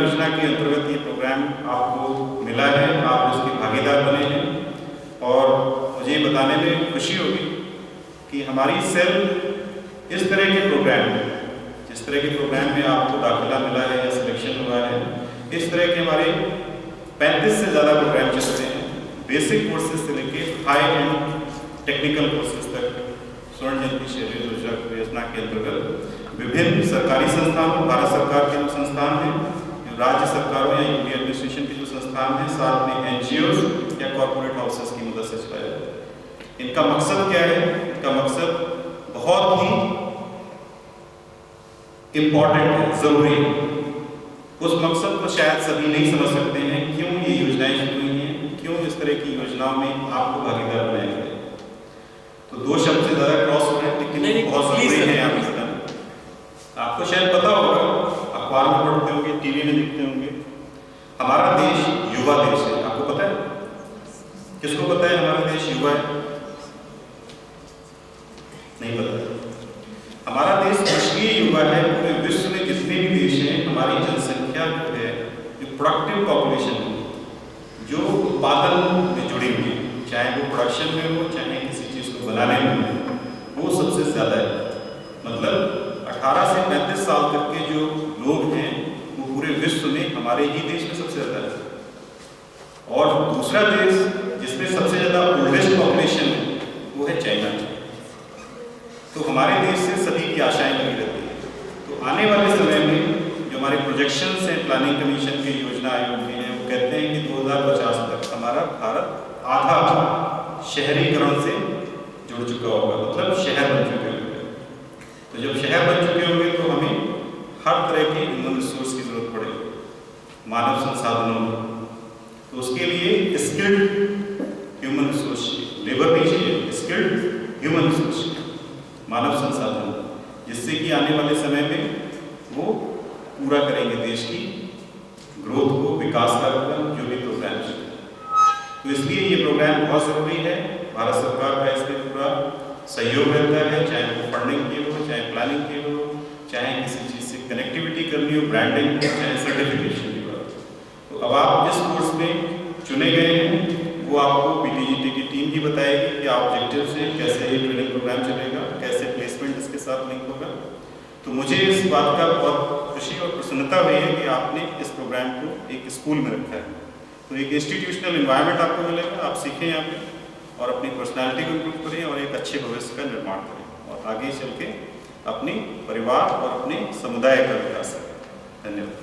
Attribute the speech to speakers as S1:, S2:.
S1: योजना के अंतर्गत ये प्रोग्राम आपको मिला है, आप उसके भागीदार बने हैं और मुझे बताने में खुशी होगी कि हमारी सेल इस तरह के प्रोग्राम, जिस तरह के प्रोग्राम में आपको दाखिला मिला है या सिलेक्शन हुआ है, इस तरह के हमारे 35 से ज़्यादा प्रोग्राम चल रहे हैं, बेसिक कोर्सेज से लेके हाई एंड टेक्निकल कोर्सेज तक। स्वर्ण जयंती शहरी रोजगार योजना के अंतर्गत विभिन्न सरकारी संस्थानों, भारत सरकार के जो संस्थान हैं, जो राज्य सरकारों या यूनियन एडमिनिस्ट्रेशन के जो संस्थान हैं, साथ में NGOs या कॉर्पोरेट हाउसेस की मदद से चलाया जाता है। इनका मकसद क्या है? इनका मकसद बहुत ही इम्पॉर्टेंट है, जरूरी है। उस मकसद को शायद सभी नहीं समझ सकते हैं, क्यों ये योजनाएं शुरू हुई हैं, क्यों इस तरह की योजनाओं में आपको भागीदार बनाया गया। तो दो शब्द से ज़्यादा क्रॉस हो रहे हैं, लेकिन बहुत जरूरी है यहाँ पर। आपको शायद पता होगा, अखबार में पढ़ते होंगे, टीवी में देखते होंगे, हमारा देश युवा देश है। आपको पता है? किसको पता है हमारा देश युवा है? नहीं पता। हमारा देश इसलिए युवा है, पूरे विश्व में जितने भी देश हैं, हमारी जनसंख्या जो है, जो प्रोडक्टिव पॉपुलेशन है, जो उत्पादन में जुड़ी हुई है, चाहे वो प्रोडक्शन में हो, चाहे किसी चीज़ को बनाने में हो, वो सबसे ज़्यादा है। मतलब 18 से 35 साल तक के जो लोग हैं, वो पूरे विश्व में हमारे ही देश में सबसे ज़्यादा है। और दूसरा देश जिसमें सबसे ज़्यादा ओल्डेस्ट पॉपुलेशन है, वो है चाइना। तो हमारे देश से सभी की आशाएं लगी रहती हैं। तो आने वाले समय में जो हमारे प्रोजेक्शंस हैं, प्लानिंग कमीशन के योजना आयोग के हैं, वो कहते हैं कि 2050 तक हमारा भारत आधा शहरीकरण से जुड़ चुका होगा, मतलब शहर बन चुके होंगे। तो जब शहर बन चुके होंगे तो हमें हर तरह के ह्यूमन रिसोर्स की जरूरत पड़ेगी, मानव संसाधनों की। तो उसके लिए स्किल्ड ह्यूमन रिसोर्स, लेबर नहीं चाहिए, स्किल्ड ह्यूमन रिसोर्स, मानव संसाधन, जिससे कि आने वाले समय में वो पूरा करेंगे देश की ग्रोथ को, विकास कार्यक्रम, जो भी प्रोग्राम है। तो इसलिए ये प्रोग्राम बहुत ज़रूरी है। भारत सरकार का इसमें पूरा सहयोग रहता है, चाहे वो फंडिंग की हो, चाहे प्लानिंग की हो, चाहे किसी चीज़ से कनेक्टिविटी करनी हो, ब्रांडिंग हो, चाहे सर्टिफिकेशन की बात। तो अब आप जिस कोर्स में चुने गए हैं, वो आपको PTGT की टीम ही बताएगी कि ऑब्जेक्टिव से कैसे ये ट्रेनिंग प्रोग्राम चलेगा, कैसे प्लेसमेंट इसके साथ लिंक होगा। तो मुझे इस बात का बहुत खुशी और प्रसन्नता हुई है कि आपने इस प्रोग्राम को एक स्कूल में रखा है। तो एक इंस्टीट्यूशनल एनवायरनमेंट आपको मिलेगा, आप सीखें यहाँ पे और अपनी पर्सनालिटी को इम्प्रूव करें और एक अच्छे भविष्य का निर्माण करें और आगे चल के अपने परिवार और अपने समुदाय का विकास करें। धन्यवाद।